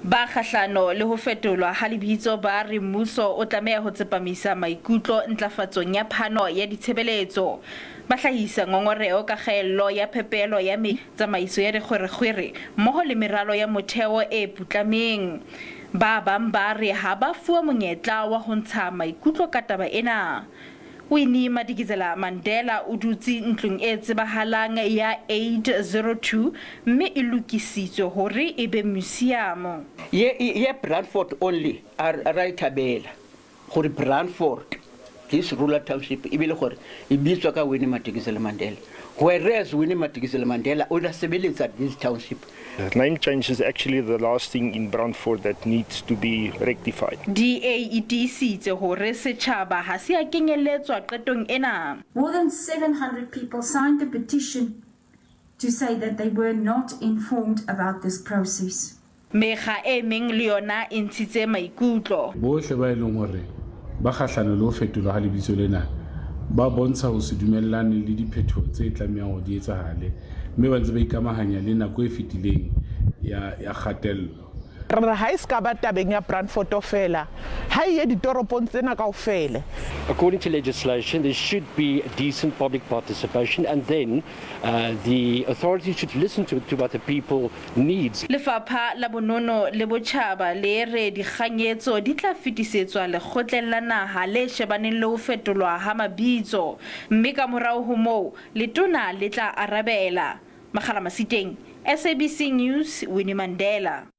Ba kgahlano le ho fetolwa ha lebitso ba re mmuso o tlameha ho tsepamisa maikutlo ntlafatsong ya phano ya ditshebeletso. Ba hlahisa ngongorego ka kgaello ya phepelo ya tsamaiso ya dikgwerekgwere mmoho le meralo ya motheo e putlameng. Ba bang ba re ha ba fuwa monyetla wa ho ntsha maikutlo ka taba ena. Winnie Mandela o dutse ntlong e tsebahalang ya 802 mme e lokisitswe hore e be museum. Ye Brandfort only right tabela gore Brandfort this rural township e bile gore e bitswa ka Winnie Mandela, whereas Winnie Mandela o la sebeletsa this township. The name change is actually the last thing in Brandfort that needs to be rectified. More than 700 people signed the petition to say that they were not informed about this process. Mekga e meng le yona e ntshitse maikutlo. Bohle ba eleng hore ba kgahlano le ho fetola ha lebitso lena ba bontsha ho se dumellane le diphetho tse tlamehang ho di etsahale mme ba ntse ba ikamahanya le nako e fetileng ya kgatello. Ha e ska ba tabeng ya Brandfort ofela ha ye ditoropong tsena kaofela. According to legislation, there should be decent public participation, and then the authorities should listen to what the people needs. Lefapha la bonono le botjhaba le re dikganyetso di tla fetisetswa lekgotleng la naha le shebaneng le ho fetolwa ha mabitso mme ka morao ho moo le Tona le tla arabela. Makgala Masiteng, SABC News, Winnie Mandela.